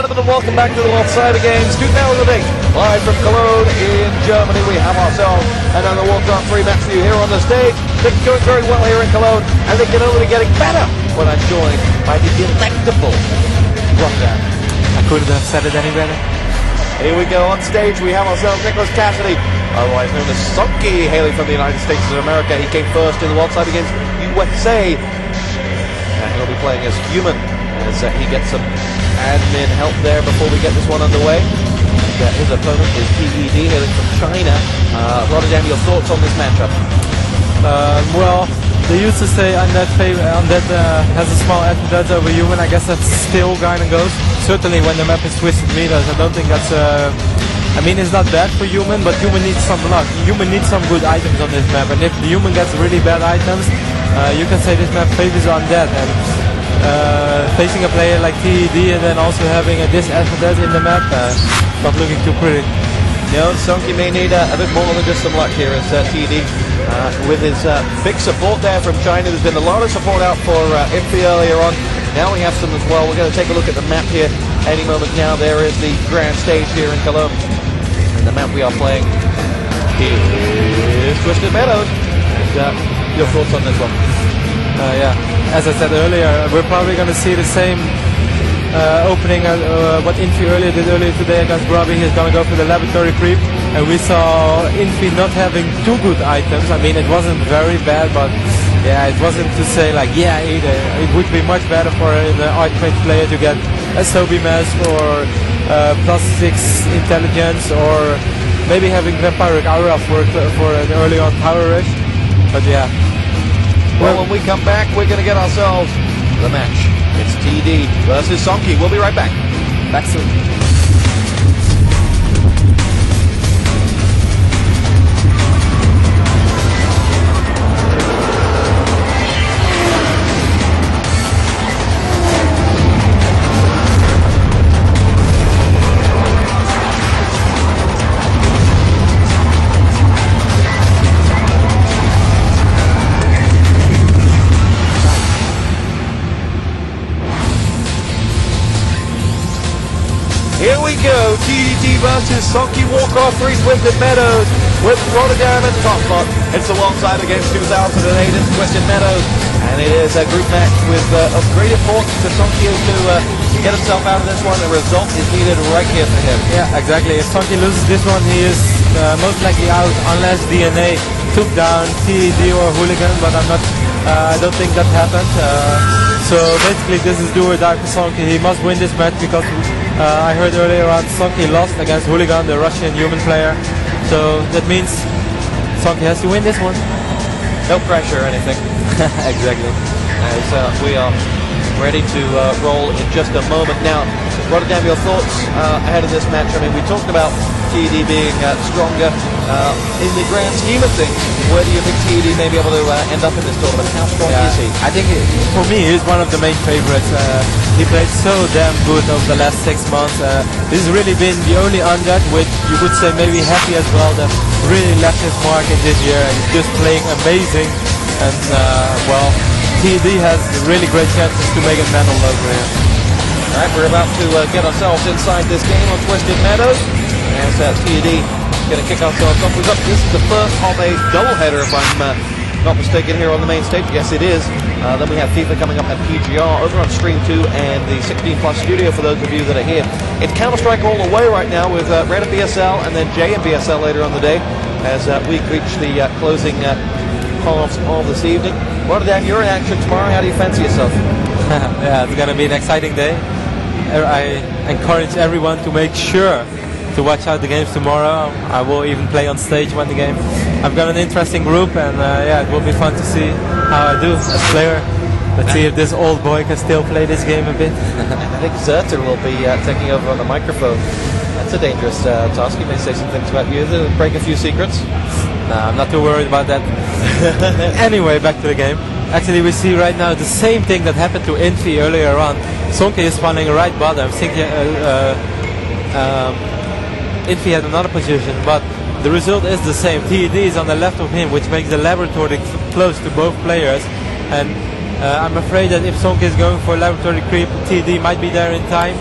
gentlemen, and welcome back to the World Games 2008. Live from Cologne in Germany, we have ourselves another WarCraft 3 match for you here on the stage. Things going very well here in Cologne, and they can only be getting better when I'm joined by the delectable Rotterdam. I couldn't have said it any better. Here we go on stage. We have ourselves Nicholas Cassidy, otherwise known as Sonkie, hailing from the United States of America. He came first in the World Games USA, and he'll be playing as human as he gets some admin help there before we get this one underway. And, his opponent is TED, hailing from China. Rotterdam, your thoughts on this matchup? Well, they used to say undead has a small advantage over human. I guess that still kind of goes. Certainly when the map is twisted meters, I don't think that's I mean, it's not bad for human, but human needs some luck. Human needs some good items on this map, and if the human gets really bad items, you can say this map favors undead. And facing a player like TED and then also having a disadvantage in the map, not looking too pretty. No, Sonkie may need a bit more than just some luck here as TED with his big support there from China. There's been a lot of support out for Infi earlier on. Now we have some as well. We're going to take a look at the map here any moment now. There is the grand stage here in Cologne. And the map we are playing is Twisted Meadows. And, your thoughts on this one? Yeah, as I said earlier, we're probably going to see the same opening what Infi did earlier today against Robbie. He's going to go for the laboratory creep, and we saw Infi not having too good items. I mean, it wasn't very bad, but yeah, it wasn't to say like, yeah, either. It would be much better for an Archmage player to get a Sobi Mask or +6 intelligence, or maybe having Vampiric Aura for an early on power rush. But yeah. Well, when we come back, we're going to get ourselves the match. It's TD versus Sonkie. We'll be right back. Back soon. Here we go, TED versus Sonkie, WarCraft 3 Twisted Meadows with Rotterdam and Topbot. It's the World Games 2008 in Twisted Meadows, and it is a group match with of great importance to Sonkie to get himself out of this one. The result is needed right here for him. Yeah, exactly. If Sonkie loses this one, he is most likely out unless DNA took down TED or Hooligan, but I don't think that happened. So basically this is do or die for Sonkie. He must win this match because I heard earlier on Sonkie lost against Hooligan, the Russian human player. So that means Sonkie has to win this one. No pressure or anything. Exactly. As we are ready to roll in just a moment. Now, Rotterdam, your thoughts ahead of this match? I mean, we talked about TED being stronger. In the grand scheme of things, where do you think TED may be able to end up in this tournament? How strong is he? I think, for me, he's one of the main favorites. He played so damn good over the last 6 months. This has really been the only undead which you could say maybe happy as well, that really left his mark in this year, and he's just playing amazing. And, well, TED has really great chances to make it medal over here. Alright, we're about to get ourselves inside this game on Twisted Meadows. As TED going to kick ourselves off. This is the first of a doubleheader, if I'm not mistaken, here on the main stage. Yes, it is. Then we have FIFA coming up at PGR over on Stream 2 and the 16 Plus Studio for those of you that are here. It's Counter-Strike all the way right now with Red and BSL and then Jay and BSL later on the day as we reach the closing halves of this evening. Rotterdam, you're in action tomorrow. How do you fancy yourself? Yeah, it's going to be an exciting day. I encourage everyone to make sure to watch out the games tomorrow. I will even play on stage when the game. I've got an interesting group, and yeah, it will be fun to see how I do as player. Let's see if this old boy can still play this game a bit. I think Zerter will be taking over on the microphone. That's a dangerous task. He may say some things about you, break a few secrets. Nah, I'm not too worried about that. Anyway, back to the game. Actually, we see right now the same thing that happened to Infi earlier on. Sonkie is spawning right bottom. Infi had another position, but the result is the same. TED is on the left of him, which makes the laboratory close to both players. And I'm afraid that if Sonkie is going for laboratory creep, TED might be there in time.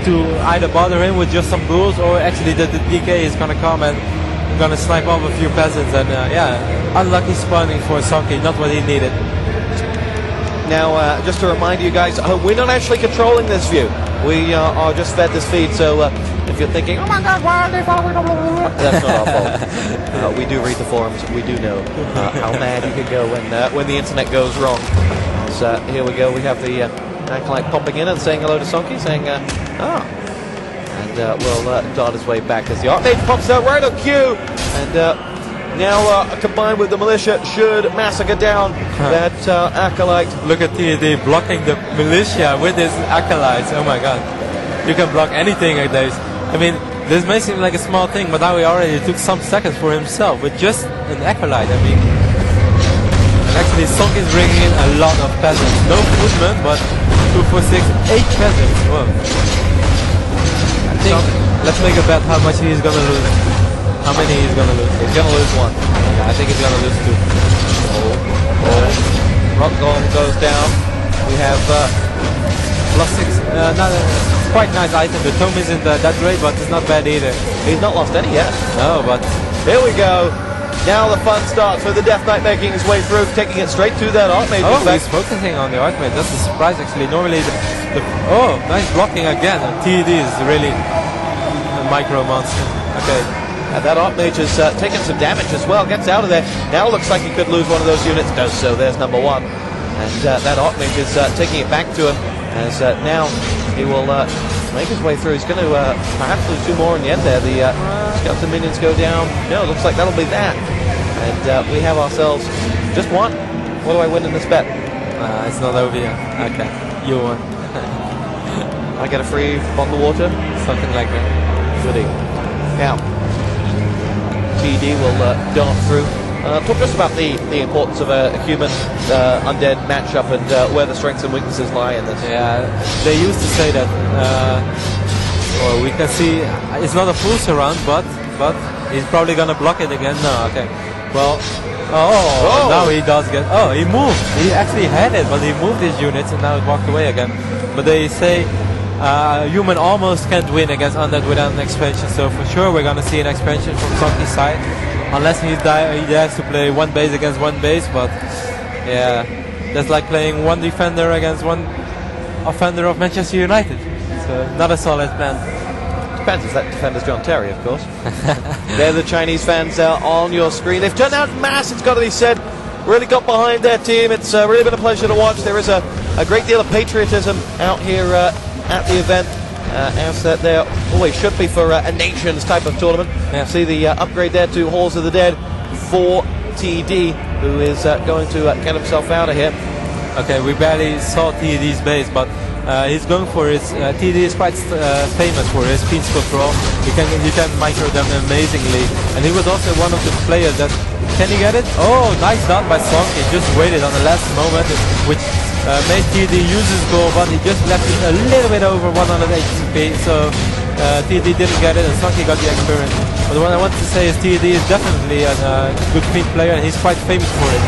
to either bother him with just some ghouls, or actually the DK is gonna come and gonna snipe off a few peasants. And yeah, unlucky spawning for sonkie, not what he needed. Now, just to remind you guys, we're not actually controlling this view. We are just fed this feed, so if you're thinking, oh my god, why are they following? That's not our fault. We do read the forums. We do know how mad you can go when the internet goes wrong. So here we go. We have the acolyte popping in and saying hello to sonkie, saying, ah. And we'll dart his way back as the Archmage pops out right on cue. And now, combined with the militia, should massacre down that acolyte. Look at TD blocking the militia with his acolytes. Oh my god. You can block anything nowadays. I mean, this may seem like a small thing, but now he already took some seconds for himself with just an acolyte. I mean, and actually sonkie is bringing in a lot of peasants. No footmen, but 2, 4, 6, 8 peasants. Whoa. I think, let's make a bet how much he's gonna lose. How many he's gonna lose? He's gonna lose 1. Yeah, I think he's gonna lose 2. Rock Golem goes down. We have +6. Quite nice item. The tome isn't that great, but it's not bad either. He's not lost any yet. No, but here we go. Now the fun starts with the Death Knight making his way through, taking it straight to that Archmage. Oh, he's focusing on the Archmage. That's a surprise, actually. Normally, oh, nice blocking again. TD is really a micro monster. Okay. And that Archmage is taking some damage as well. Gets out of there. Now looks like he could lose one of those units. Does so. There's number 1. And that Archmage is taking it back to him. As now he will make his way through. He's going to perhaps lose 2 more in the end there. The skeleton minions go down. No, looks like that'll be that. And we have ourselves just 1. What do I win in this bet? It's not over yet. Okay, you won. I get a free bottle of water? Something like that. Goody. Now, TD will dart through. Talk to us about the importance of a human undead matchup and where the strengths and weaknesses lie in this. Yeah, they used to say that. Well, we can see it's not a full surround, but he's probably gonna block it again. No, okay. Well, now he does get. Oh, he moved. He actually had it, but he moved his units and now it walked away again. But they say human almost can't win against undead without an expansion. So for sure we're gonna see an expansion from sonkie's side. Unless he has to play 1 base against 1 base, but yeah, that's like playing 1 defender against 1 offender of Manchester United. So not a solid plan. Depends if that defender's John Terry, of course. They're the Chinese fans on your screen. They've turned out en masse, it's got to be said. Really got behind their team. It's really been a pleasure to watch. There is a great deal of patriotism out here at the event. As there always should be for a nations type of tournament. Yeah. See the upgrade there to Halls of the Dead for TD, who is going to get himself out of here. Okay, we barely saw TD's base, but he's going for his. TD is quite famous for his speed control. He can micro them amazingly, and he was also one of the players that. Can he get it? Oh, nice done by sonkie. Just waited on the last moment, which made TD use his goal, but he just left it a little bit over 100 HP, so TD didn't get it and sonkie got the experience. But what I want to say is TD is definitely a good speed player and he's quite famous for it.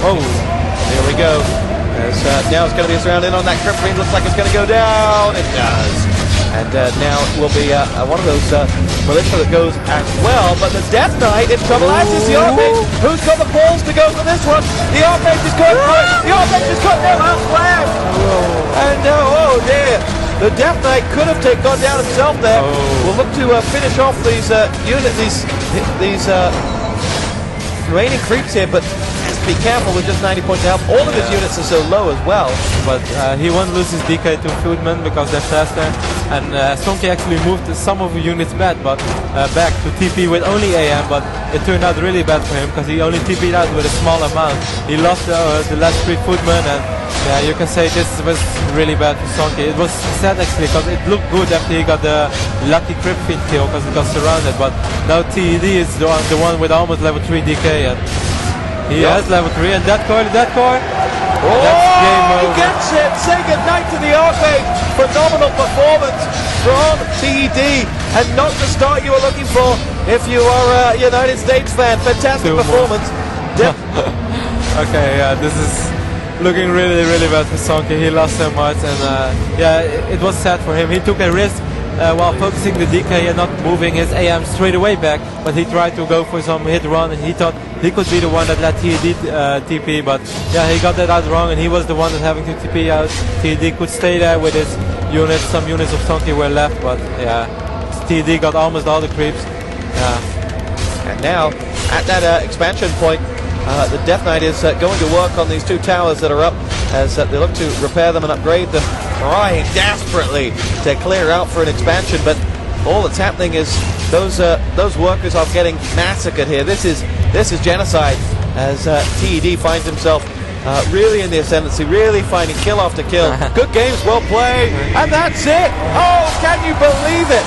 Oh, here we go. Now it's going to be surrounded on that Crypt Queen. Looks like it's going to go down. It does. And now it will be one of those militia that goes as well. But the Death Knight in trouble, as is the Archmage. Who's got the balls to go for this one? The Archmage is going for it. The Archmage is got no outflash. And oh dear. The Death Knight could have gone down himself there. We'll look to finish off these these remaining creeps here, but be careful with just 90 points of health. All of his units are so low as well. But he won't lose his DK to Foodman because they're faster. And sonkie actually moved some of the units back to TP with only AM, but it turned out really bad for him because he only TP'd out with a small amount. He lost the last 3 Foodmen, and yeah, you can say this was really bad for sonkie. It was sad actually because it looked good after he got the lucky Crypt Fiend kill because he got surrounded. But now TED is the one with almost level 3 DK. And he has level 3 and that core. That's game over. He gets it! Say goodnight to the Archmage! Phenomenal performance from TD, and not the start you were looking for if you are a United States fan. Fantastic performance. Okay, yeah, this is looking really, really bad for sonkie. He lost so much, and yeah, it was sad for him. He took a risk while focusing the DK and not moving his AM straight away back, but he tried to go for some hit run, and he thought he could be the one that let TED TP, but yeah, he got that out wrong, and he was the one that having to TP out. TED could stay there with his units. Some units of sonkie were left, but yeah, TED got almost all the creeps. Yeah. And now, at that expansion point, the Death Knight is going to work on these 2 towers that are up as they look to repair them and upgrade them, trying desperately to clear out for an expansion, but all that's happening is those workers are getting massacred here. This is genocide as TED finds himself really in the ascendancy, really finding kill after kill. Good games, well played, and that's it! Oh, can you believe it?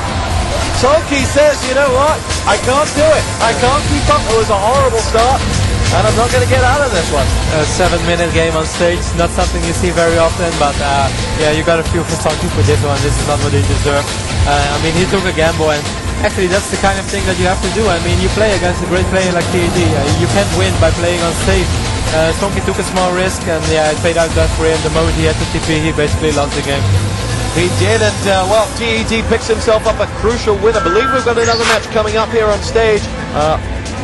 sonkie says, you know what, I can't do it. I can't keep up. It was a horrible start, and I'm not going to get out of this one. A 7-minute game on stage, not something you see very often, but yeah, you got to feel for sonkie for this one. This is not what he deserved. I mean, he took a gamble, and actually that's the kind of thing that you have to do. I mean, you play against a great player like TED. You can't win by playing on stage. sonkie took a small risk, and yeah, it paid out bad for him. The moment he had to TP, he basically lost the game. He did, and well, TED picks himself up a crucial win. I believe we've got another match coming up here on stage.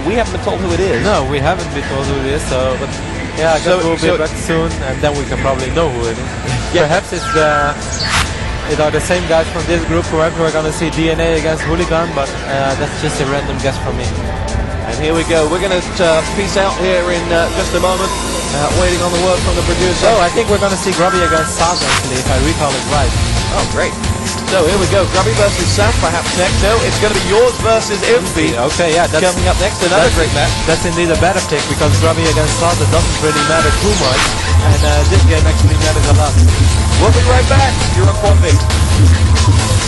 We haven't been told who it is. No, we haven't been told who it is, so, but yeah, I guess we'll be back soon, and then we can probably know who it is. Yeah. Perhaps it's it are the same guys from this group. Perhaps we're going to see DNA against Hooligan, but that's just a random guess from me. And here we go. We're going to peace out here in just a moment, waiting on the word from the producer. Oh, I think we're going to see Grubby against Saz, actually, if I recall it right. Oh, great. So here we go. Grubby versus Saz, perhaps next. No, it's going to be yours versus Impy. Okay, yeah. That's coming up next. Another great match. That's indeed a better pick, because Grubby against Saz, it doesn't really matter too much. And this game actually matters a lot. We'll be right back. You're on Point B.